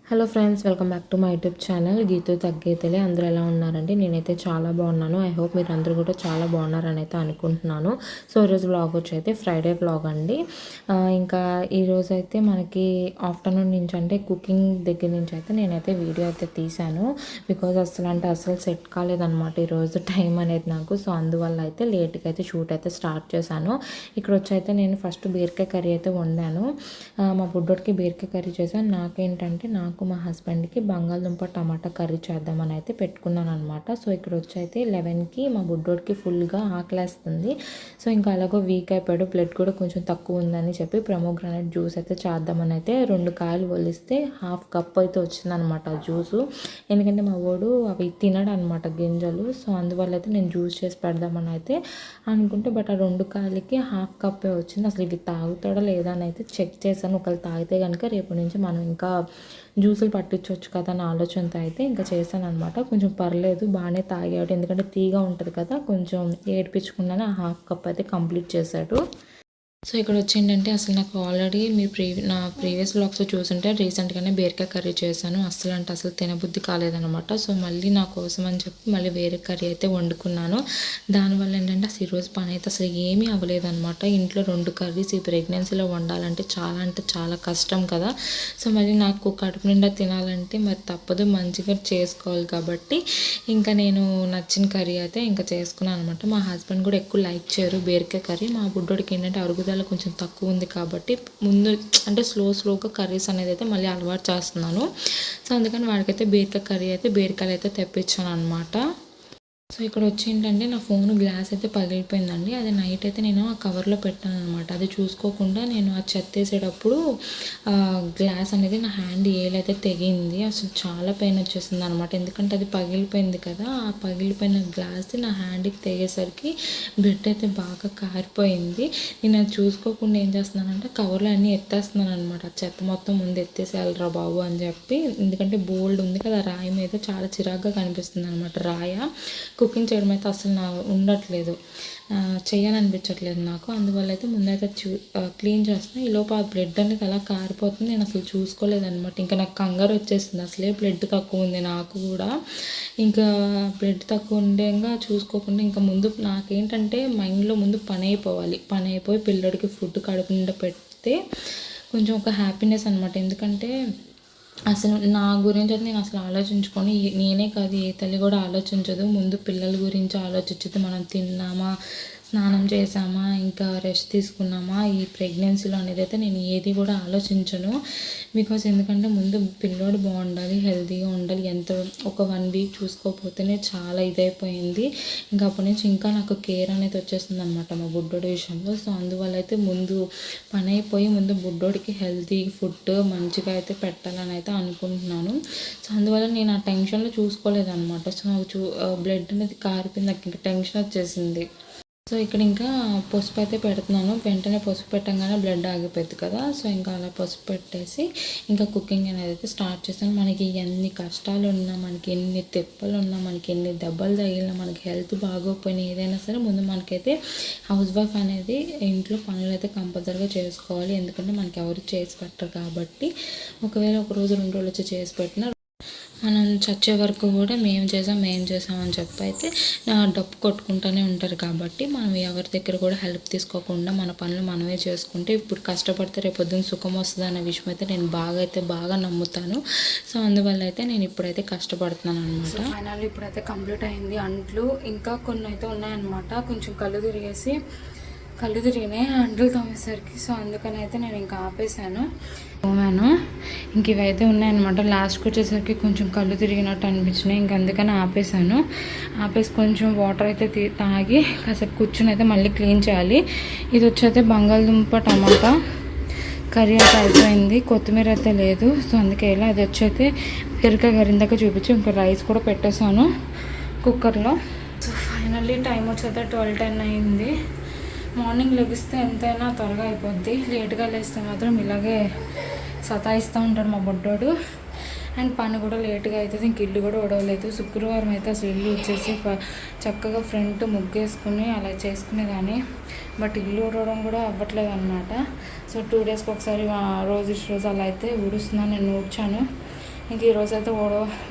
Hello friends, welcome back to my YouTube channel Geetu తగ్గేతలే. అందరూ ఎలా ఉన్నారండి? నేనైతే చాలా బాగున్నాను. ఐ హోప్ మీరు అందరూ కూడా చాలా బాగున్నారని అయితే అనుకుంటున్నాను. సో ఈరోజు వ్లాగ్ వచ్చి అయితే ఫ్రైడే వ్లాగ్ అండి. ఇంకా ఈరోజు అయితే మనకి ఆఫ్టర్నూన్ నుంచి అంటే కుకింగ్ దగ్గర నుంచి అయితే నేనైతే వీడియో అయితే తీశాను. బికాజ్ అసలు సెట్ కాలేదన్నమాట ఈరోజు టైం అనేది నాకు. సో అందువల్ల అయితే లేట్గా అయితే షూట్ అయితే స్టార్ట్ చేశాను. ఇక్కడ వచ్చి అయితే నేను ఫస్ట్ బీరకాయ కర్రీ అయితే వండాను. మా బుడ్డోడికి బీరకాయ కర్రీ చేశాను. నాకేంటంటే నాకు మా హస్బెండ్కి బంగాళదుంప టమాటా కర్రీ చేద్దామని అయితే పెట్టుకున్నాను అనమాట. సో ఇక్కడ వచ్చి అయితే 11కి మా బుడ్డోడికి ఫుల్గా ఆకలేస్తుంది. సో ఇంకా అలాగో వీక్ అయిపోయాడు, బ్లడ్ కూడా కొంచెం తక్కువ ఉందని చెప్పి ప్రమోగ్రానైట్ జ్యూస్ అయితే చేద్దామని అయితే 2 కాయలు ఒలిస్తే హాఫ్ కప్ అయితే వచ్చిందనమాట జ్యూసు. ఎందుకంటే మా వాడు అవి తినడు అనమాట గింజలు. సో అందువల్ల అయితే నేను జ్యూస్ చేసి పెడదామని అయితే అనుకుంటే బట్ ఆ 2 కాయలకి హాఫ్ కప్పే వచ్చింది. అసలు ఇవి తాగుతాడా లేదా అని అయితే చెక్ చేశాను. ఒకవేళ తాగితే కనుక రేపు నుంచి మనం ఇంకా జ్యూసులు పట్టించవచ్చు కదా అన్న ఆలోచనతో అయితే ఇంకా చేశాను అనమాట. కొంచెం పర్లేదు, బాగానే తాగాడు. ఎందుకంటే తీగా ఉంటుంది కదా, కొంచెం ఏడిపించకుండానే హాఫ్ కప్ అయితే కంప్లీట్ చేశాడు. సో ఇక్కడ వచ్చిందంటే అసలు నాకు ఆల్రెడీ మీరు నా ప్రీవియస్ వ్లాగ్స్లో చూసుంటే రీసెంట్గానే బీరకాయ కర్రీ చేశాను. అసలు తినబుద్ధి కాలేదనమాట. సో మళ్ళీ నా కోసం అని చెప్పి మళ్ళీ వేరే కర్రీ అయితే వండుకున్నాను. దానివల్ల ఏంటంటే అసలు ఈరోజు పని అయితే అసలు ఏమీ అవ్వలేదన్నమాట. ఇంట్లో 2 కర్రీస్ ఈ ప్రెగ్నెన్సీలో వండాలంటే చాలా కష్టం కదా. సో మళ్ళీ నాకు కడుపు నిండా తినాలంటే మరి తప్పదు, మంచిగా చేసుకోవాలి కాబట్టి ఇంకా నేను నచ్చిన కర్రీ అయితే ఇంకా చేసుకున్నాను అనమాట. మా హస్బెండ్ కూడా ఎక్కువ లైక్ చేయరు బీరకాయ కర్రీ. మా బుడ్డోడికి ఏంటంటే అరుగుదల కొంచెం తక్కువ ఉంది కాబట్టి ముందు అంటే స్లోగా కర్రీస్ అనేది అయితే మళ్ళీ అలవాటు చేస్తున్నాను. సో అందుకని వాడికైతే బీరకాయలు అయితే తెప్పించాను అనమాట. సో ఇక్కడ వచ్చి ఏంటంటే నా ఫోన్ గ్లాస్ అయితే పగిలిపోయిందండి. అది నైట్ అయితే నేను ఆ కవర్లో పెట్టాను అనమాట. అది చూసుకోకుండా నేను ఆ చెత్త వేసేటప్పుడు గ్లాస్ అనేది నా హ్యాండ్ ఏలైతే తెగింది. అసలు చాలా పెయిన్ వచ్చేసింది అనమాట. ఎందుకంటే అది పగిలిపోయింది కదా. ఆ పగిలిపోయిన గ్లాస్ నా హ్యాండ్కి తెగేసరికి బ్లడ్ అయితే బాగా కారిపోయింది. నేను అది చూసుకోకుండా ఏం చేస్తున్నానంటే కవర్లో అన్నీ ఎత్తేస్తున్నాను అనమాట. ఆ చెత్త మొత్తం ముందు ఎత్తేసేయాలిరా బాబు అని చెప్పి. ఎందుకంటే బోల్డ్ ఉంది కదా, రాయి మీద చాలా చిరాగ్గా కనిపిస్తుంది అనమాట. రాయ కుకింగ్ చేయడం అయితే అసలు ఉండట్లేదు, చేయాలనిపించట్లేదు నాకు. అందువల్ల అయితే ముందైతే క్లీన్ చేస్తున్నా. ఈలోపు ఆ బ్లడ్ అనేది అలా కారిపోతుంది. నేను అసలు చూసుకోలేదన్నమాట. ఇంకా నాకు కంగారు వచ్చేసింది. అసలే బ్లడ్ తక్కువ ఉంది నాకు కూడా. ఇంకా బ్లడ్ తక్కువ ఉండేగా చూసుకోకుండా ఇంకా ముందు నాకేంటంటే మైండ్లో ముందు పని అయిపోయి పిల్లడికి ఫుడ్ కడుపు నిండా పెడితే కొంచెం ఒక హ్యాపీనెస్ అనమాట. ఎందుకంటే అసలు నా గురించి అయితే నేను అసలు ఆలోచించుకొని, నేనే కాదు ఏ తల్లి కూడా ఆలోచించదు. ముందు పిల్లల గురించి ఆలోచించితే మనం తిన్నామా, స్నానం చేసామా, ఇంకా రెస్ట్ తీసుకున్నామా ఈ ప్రెగ్నెన్సీలో అనేది అయితే నేను ఏది కూడా ఆలోచించను. బికాజ్ ఎందుకంటే ముందు పిల్లోడు బాగుండాలి, హెల్తీగా ఉండాలి. ఒక 1 వీక్ చూసుకోకపోతేనే చాలా ఇదైపోయింది. ఇంకా అప్పటి నుంచి ఇంకా నాకు కేర్ అనేది వచ్చేస్తుంది అనమాట మా బుడ్డోడి విషయంలో. సో అందువల్ల అయితే ముందు పని అయిపోయి ముందు బుడ్డోడికి హెల్తీ ఫుడ్ మంచిగా అయితే పెట్టాలని అయితే అనుకుంటున్నాను. సో అందువల్ల నేను ఆ టెన్షన్లో చూసుకోలేదన్నమాట. సో నాకు బ్లడ్ అనేది కారిపోయింది, నాకు ఇంకా టెన్షన్ వచ్చేసింది. సో ఇక్కడ ఇంకా పసుపు అయితే పెడుతున్నాను. వెంటనే పసుపు పెట్టంగానే బ్లడ్ ఆగిపోద్ది కదా. సో ఇంకా అలా పసుపు పెట్టేసి ఇంకా కుకింగ్ అనేది అయితే స్టార్ట్ చేశాను. మనకి ఎన్ని కష్టాలు ఉన్నా, మనకి ఎన్ని తిప్పలు ఉన్నా, మనకి ఎన్ని దెబ్బలు తగిలినా, మనకి హెల్త్ బాగోకపోయినా ఏదైనా సరే ముందు మనకైతే హౌస్ వైఫ్ అనేది ఇంట్లో పనులు అయితే కంపల్సరీగా చేసుకోవాలి. ఎందుకంటే మనకి ఎవరు చేసి పెట్టరు కాబట్టి. ఒకవేళ 1 రోజు 2 రోజులు వచ్చి చేసి పెట్టినా మనం చచ్చే వరకు కూడా మేము చేసామని చెప్పి అయితే డప్పు కొట్టుకుంటూనే ఉంటారు. కాబట్టి మనం ఎవరి దగ్గర కూడా హెల్ప్ తీసుకోకుండా మన పనులు మనమే చేసుకుంటే ఇప్పుడు కష్టపడితే రేపొద్దున సుఖం వస్తుంది అనే విషయం అయితే నేను బాగా నమ్ముతాను. సో అందువల్ల అయితే నేను ఇప్పుడైతే కష్టపడుతున్నాను అనమాట. ఫైనల్లీ ఇప్పుడైతే కంప్లీట్ అయింది. అంట్లు ఇంకా కొన్ని అయితే ఉన్నాయన్నమాట. కొంచెం కళ్ళు తిరిగినాయి అంట్లు తోమేసరికి. సో అందుకని అయితే నేను ఇంకా ఆపేసాను. ఇంక ఇవైతే ఉన్నాయన్నమాట. లాస్ట్కి వచ్చేసరికి కొంచెం కళ్ళు తిరిగినట్టు అనిపించినాయి. ఇంక అందుకని ఆపేసి కొంచెం వాటర్ అయితే తాగి కాసేపు కూర్చుని అయితే మళ్ళీ క్లీన్ చేయాలి. ఇది వచ్చైతే బంగాళదుంప టమాటా కర్రీ అయితే అయిపోయింది. కొత్తిమీర అయితే లేదు. సో అందుకే ఇలా అది వచ్చైతే బీరకాయ కర్రీ ఇందాక చూపించి ఇంకా రైస్ కూడా పెట్టేశాను కుక్కర్లో. సో ఫైనల్లీ టైం వచ్చైతే 12:10 అయింది. మార్నింగ్ లెగిస్తే ఎంతైనా త్వరగా అయిపోద్ది. లేట్గా లేస్తే మాత్రం ఇలాగే సతాయిస్తూ ఉంటాడు మా బుడ్డోడు. అండ్ పని కూడా లేట్గా అవుతుంది. ఇంక ఇల్లు కూడా ఉడవలేదు. శుక్రవారం అయితే అసలు ఇల్లు వచ్చేసి చక్కగా ఫ్రంట్ ముగ్గేసుకుని అలా చేసుకునేదాన్ని. బట్ ఇల్లు ఉడవడం కూడా అవ్వట్లేదు అనమాట. సో 2 డేస్కి ఒకసారి రోజు అలా అయితే ఊడుస్తున్నాను. నేను ఊడ్చాను. ఇంక ఈరోజు అయితే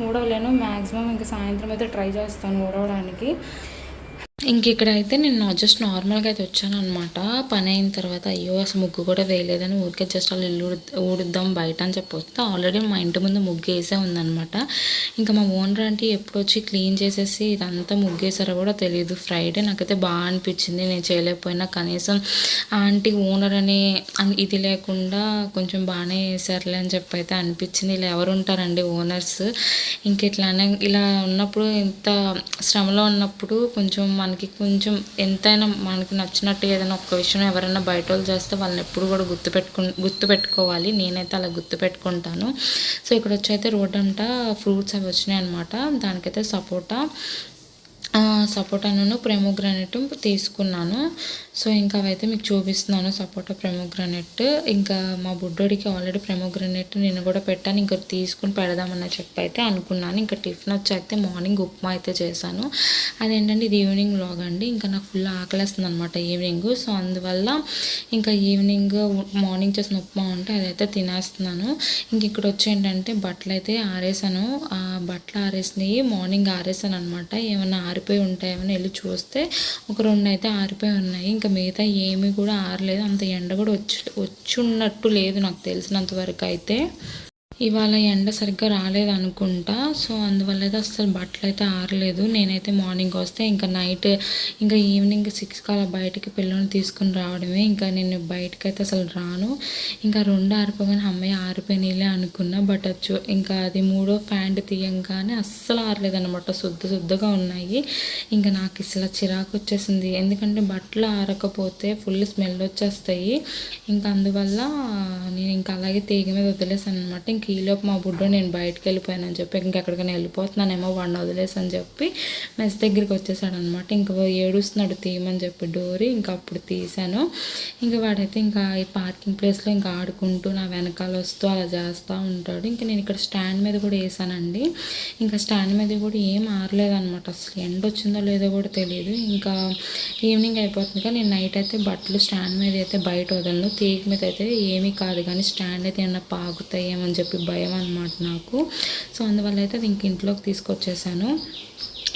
ఊడవలేను. మ్యాక్సిమం ఇంక సాయంత్రం అయితే ట్రై చేస్తాను ఊడవడానికి. ఇంక ఇక్కడైతే నేను జస్ట్ నార్మల్గా అయితే వచ్చాను అనమాట. పని అయిన తర్వాత అయ్యో అసలు ముగ్గు కూడా వేయలేదని ఊరికే జస్ట్ వాళ్ళు ఇల్లు ఊడుద్దాం బయట అని చెప్పి వస్తే ఆల్రెడీ మా ఇంటి ముందు ముగ్గు వేసే ఉందనమాట. ఇంకా మా ఓనర్ ఆంటీ ఎప్పుడు వచ్చి క్లీన్ చేసేసి ఇదంతా ముగ్గేసారో కూడా తెలియదు. ఫ్రైడే నాకైతే బాగా అనిపించింది. నేను చేయలేకపోయినా కనీసం ఆంటీ ఓనర్ అనే ఇది లేకుండా కొంచెం బాగానే వేసారులే అని చెప్పి అయితే అనిపించింది. ఇలా ఎవరు ఉంటారండి ఓనర్స్. ఇంక ఇట్లానే ఇలా ఉన్నప్పుడు ఇంత శ్రమలో ఉన్నప్పుడు కొంచెం మనకి కొంచెం ఎంతైనా మనకి నచ్చినట్టు ఏదైనా ఒక్క విషయం ఎవరైనా బయట వాళ్ళు చేస్తే వాళ్ళని ఎప్పుడు కూడా గుర్తుపెట్టుకోవాలి. నేనైతే అలా గుర్తుపెట్టుకుంటాను. సో ఇక్కడ వచ్చి అయితే రోడ్ అంతా ఫ్రూట్స్ అవి వచ్చినాయి అనమాట. దానికైతే సపోటాను ప్రెమోగ్రానైట్ తీసుకున్నాను. సో ఇంకా అవైతే మీకు చూపిస్తున్నాను. సపోటా ప్రెమోగ్రానైట్ ఇంకా మా బుడ్డోడికి ఆల్రెడీ ప్రెమోగ్రానైట్ నేను కూడా పెట్టాను. ఇంకా తీసుకుని పెడదామన్న చెప్పి అయితే అనుకున్నాను. ఇంకా టిఫిన్ వచ్చి మార్నింగ్ ఉప్మా అయితే చేశాను. అదేంటంటే ఇది ఈవినింగ్ వ్లాగ్ అండి. ఇంకా నాకు ఫుల్ ఆకలేస్తుంది అనమాట ఈవినింగ్. సో అందువల్ల ఇంకా ఈవినింగ్ మార్నింగ్ చేసిన ఉప్మా ఉంటే అదైతే తినేస్తున్నాను. ఇంక ఇక్కడ వచ్చి ఏంటంటే బట్టలు అయితే ఆరేసాను. ఆ బట్టలు ఆరేసినవి మార్నింగ్ ఆరేసాను అనమాట. ఏమన్నా ఆరిపోయి ఉంటాయేమని వెళ్ళి చూస్తే ఒక 2 అయితే ఆరిపోయి ఉన్నాయి. ఇంకా మిగతా ఏమీ కూడా ఆరలేదు. అంత ఎండ కూడా వచ్చి ఉన్నట్టు లేదు నాకు తెలిసినంత వరకు అయితే. ఇవాళ ఎండ సరిగ్గా రాలేదనుకుంటా. సో అందువల్ల అయితే అస్సలు బట్టలు అయితే ఆరలేదు. నేనైతే మార్నింగ్ వస్తే ఇంకా నైట్ ఇంకా ఈవినింగ్ 6కి అలా బయటికి పిల్లల్ని తీసుకుని రావడమే. ఇంకా నేను బయటకు అయితే అసలు రాను. ఇంకా 2 ఆరిపోగానే అమ్మాయి ఆరిపోయినాయిలే అనుకున్నా. బట్ ఇంకా అది 3వ ప్యాంట్ తీయంగానే అస్సలు ఆరలేదన్నమాట. శుద్ధగా ఉన్నాయి. ఇంకా నాకు అసలు చిరాకు వచ్చేసింది. ఎందుకంటే బట్టలు ఆరకపోతే ఫుల్ స్మెల్ వచ్చేస్తాయి. ఇంకా అందువల్ల నేను ఇంకా అలాగే తీగ మీద వదిలేసాను అనమాట. ఇంక ఈలోపు మా బుడ్డో నేను బయటకు వెళ్ళిపోయానని చెప్పి ఇంకెక్కడికైనా వెళ్ళిపోతున్నానేమో వాడిని వదిలేసని చెప్పి మెస్ దగ్గరికి వచ్చేసాడు అనమాట. ఇంకా ఏడుస్తున్నాడు తీయమని చెప్పి డోరీ. ఇంకా అప్పుడు తీసాను. ఇంకా వాడైతే ఇంకా ఈ పార్కింగ్ ప్లేస్లో ఇంకా ఆడుకుంటూ నా వెనకాల వస్తూ అలా చేస్తూ ఉంటాడు. ఇంకా నేను ఇక్కడ స్టాండ్ మీద కూడా వేసానండి. ఇంకా స్టాండ్ మీద కూడా ఏం ఆరలేదనమాట. అసలు ఎండ వచ్చిందో లేదో కూడా తెలియదు. ఇంకా ఈవినింగ్ అయిపోతుంది కానీ నేను నైట్ అయితే బట్టలు స్టాండ్ మీద అయితే బయట వదలను. తీగ మీద అయితే ఏమీ కాదు కానీ స్టాండ్ అయితే ఏమన్నా పాకుతాయేమని చెప్పి భయం అనమాట నాకు. సో అందువల్ల అయితే అది ఇంక ఇంట్లోకి తీసుకొచ్చేసాను.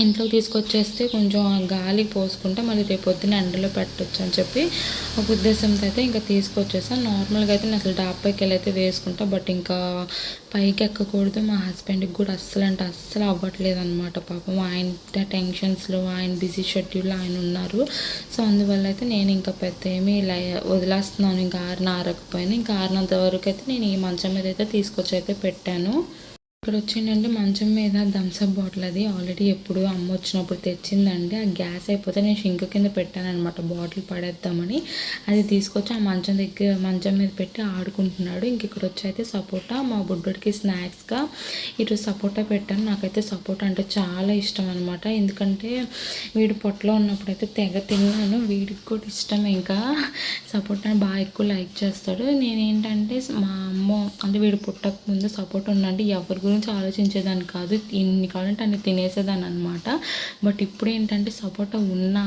ఇంట్లోకి తీసుకొచ్చేస్తే కొంచెం గాలి పోసుకుంటే మళ్ళీ రేపు పొద్దున్న ఎండలో పెట్టవచ్చు అని చెప్పి ఒక ఉద్దేశంతో అయితే ఇంకా తీసుకొచ్చేసాను. నార్మల్గా అయితే నేను అసలు డాబాకి వెళ్ళి అయితే వేసుకుంటా. బట్ ఇంకా పైకి ఎక్కకూడదు. మా హస్బెండ్కి కూడా అస్సలు అవ్వట్లేదు అనమాట. పాపం ఆయన టెన్షన్స్లో ఆయన బిజీ షెడ్యూల్లో ఆయన ఉన్నారు. సో అందువల్ల అయితే నేను ఇంకా పెద్ద ఏమీ ఇలా వదిలేస్తున్నాను. ఇంకా ఆరకపోయినా ఇంకా ఆరినంత వరకు అయితే నేను ఈ మంచం మీద అయితే తీసుకొచ్చి అయితే పెట్టాను. ఇక్కడ వచ్చిందంటే మంచం మీద థమ్స్అప్ బాటిల్ అది ఆల్రెడీ ఎప్పుడు అమ్మ వచ్చినప్పుడు తెచ్చిందండి. ఆ గ్యాస్ అయిపోతే నేను షింక్ కింద పెట్టాను అనమాట బాటిల్ పడేద్దామని. అది తీసుకొచ్చి ఆ మంచం మీద పెట్టి ఆడుకుంటున్నాడు. ఇంక ఇక్కడ వచ్చి అయితే సపోటా మా బుడ్డోడికి స్నాక్స్గా ఇటు సపోటా పెట్టాను. నాకైతే సపోటా అంటే చాలా ఇష్టం అనమాట. ఎందుకంటే వీడు పొట్టలో ఉన్నప్పుడు అయితే తెగ తిన్నాను. వీడికి కూడా ఇష్టం. ఇంకా సపోటా బాగా ఎక్కువ లైక్ చేస్తాడు. నేనేంటంటే మా అమ్మ అంటే వీడు పుట్టక ముందు సపోటా ఉందంటే ఎవరి గురించి ఆలోచించేదాన్ని కాదు. ఇన్ని కావాలంటే అన్ని తినేసేదాన్ని అనమాట. బట్ ఇప్పుడు ఏంటంటే సపోటా ఉన్నా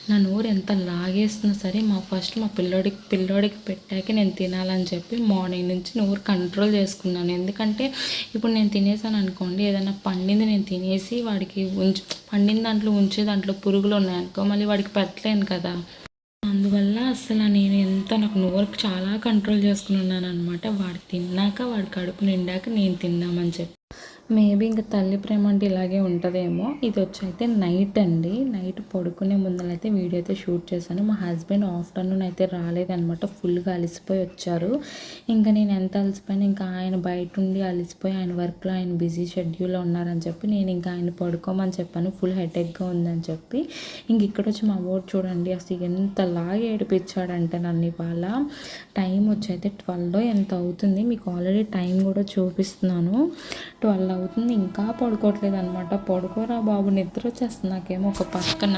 నా నోరు ఎంత లాగేస్తున్నా సరే మా పిల్లోడికి పెట్టాక నేను తినాలని చెప్పి మార్నింగ్ నుంచి నోరు కంట్రోల్ చేసుకున్నాను. ఎందుకంటే ఇప్పుడు నేను తినేసాను అనుకోండి, ఏదైనా పండింది నేను తినేసి వాడికి పండిన దాంట్లో పురుగులు ఉన్నాయనుకో మళ్ళీ వాడికి పెట్టలేను కదా. అందువల్ల అసలు నేను నాకు నోరు చాలా కంట్రోల్ చేసుకుని ఉన్నాను అనమాట. వాడు తిన్నాక వాడి కడుపు నిండాక నేను తిందామని చెప్పి. మేబీ ఇంకా తల్లి ప్రేమ అంటే ఇలాగే ఉంటుందేమో. ఇది వచ్చి అయితే నైట్ అండి. నైట్ పడుకునే ముందరైతే వీడియో అయితే షూట్ చేశాను. మా హస్బెండ్ ఆఫ్టర్నూన్ అయితే రాలేదనమాట. ఫుల్గా అలసిపోయి వచ్చారు. ఇంకా నేను ఎంత అలసిపోయినా ఇంకా ఆయన బయట ఉండి అలసిపోయి ఆయన వర్క్లో ఆయన బిజీ షెడ్యూల్లో ఉన్నారని చెప్పి నేను ఇంకా ఆయన పడుకోమని చెప్పాను. ఫుల్ హెడేక్గా ఉందని చెప్పి. ఇంక ఇక్కడ వచ్చి మా వాడు చూడండి అసలు ఎంతలాగా ఏడిపించాడంటే నన్ను. ఇవాళ టైం వచ్చి అయితే 12 ఎంత అవుతుంది. మీకు ఆల్రెడీ టైం కూడా చూపిస్తున్నాను. 12 అవుతుంది. ఇంకా పడుకోవట్లేదు అనమాట. పడుకోరా బాబు నిద్ర వచ్చేస్తుంది నాకేమో ఒక పక్కన.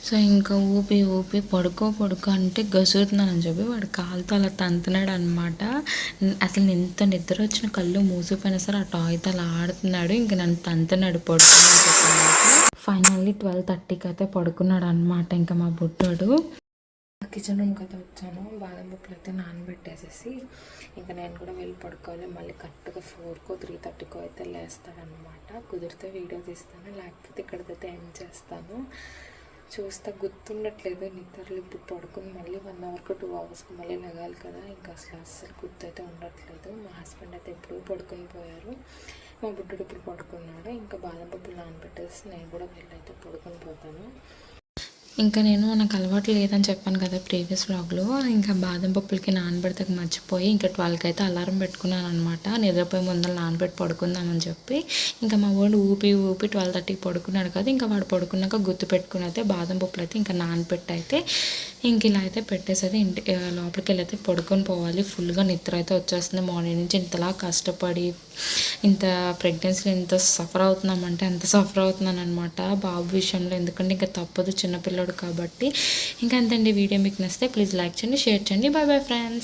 సో ఇంకా ఊపి పడుకో అంటే గసురుతున్నానని చెప్పి వాడు కాలుతో అలా తంతున్నాడు అనమాట. అసలు ఎంత నిద్ర వచ్చిన కళ్ళు మూసిపోయినా సరే ఆ టాయ్తో అలా ఆడుతున్నాడు. ఇంక నన్ను తంతున్నాడు పడుకున్నాను చెప్పి. ఫైనల్లీ 12:30కి అయితే పడుకున్నాడు అనమాట ఇంకా మా బుడ్డోడు. కిచెన్ రూమ్కి అయితే వచ్చాను. బాదం పప్పులు అయితే నానబెట్టేసేసి ఇంకా నేను కూడా వెళ్ళి పడుకోవాలి. మళ్ళీ కరెక్ట్గా 4కో 3:30కో అయితే లేస్తాడనమాట. కుదిరితే వీడియో తీస్తాను, లేకపోతే ఇక్కడికైతే ఎండ్ చేస్తాను. చూస్తే గుర్తుండట్లేదు నిద్రలు. ఇప్పుడు పడుకుని మళ్ళీ 1 అవర్కి 2 అవర్స్కి మళ్ళీ లెగాలి కదా, ఇంకా అసలు గుర్తు అయితే ఉండట్లేదు. మా హస్బెండ్ అయితే ఎప్పుడూ పడుకుని పోయారు, మా బుడ్డుడు ఇప్పుడు పడుకున్నాడు. ఇంకా బాదం పప్పులు నానబెట్టేసి నేను కూడా వెళ్ళి అయితే పడుకొని పోతాను. ఇంకా నేను నాకు అలవాటు లేదని చెప్పాను కదా ప్రీవియస్ వ్లాగ్లో. ఇంకా బాదం పప్పులకి నానబెడితే మర్చిపోయి ఇంకా 12కి అయితే అలారం పెట్టుకున్నాను అనమాట. నిద్రపోయి ముందర నానబెట్టి పడుకుందామని చెప్పి. ఇంకా మా వాడు ఊపి 12:30కి పడుకున్నాడు కదా, ఇంకా వాడు పడుకున్నాక గుర్తు పెట్టుకుని అయితే బాదం పప్పులు అయితే ఇంకా నానబెట్టి అయితే ఇంక ఇలా అయితే పెట్టేసి ఇంటి లోపలికి వెళ్ళి అయితే పడుకొని పోవాలి. ఫుల్గా నిద్ర అయితే వచ్చేస్తుంది. మార్నింగ్ నుంచి ఇంతలా కష్టపడి ఇంత ప్రెగ్నెన్సీలో ఎంత సఫర్ అవుతున్నామంటే అంత సఫర్ అవుతున్నాను అనమాట బాబు విషయంలో. ఎందుకంటే ఇంకా తప్పదు, చిన్నపిల్లడు కాబట్టి. ఇంకా అంతండి. వీడియో మీకు నచ్చితే ప్లీజ్ లైక్ చేయండి, షేర్ చేయండి. Bye bye friends.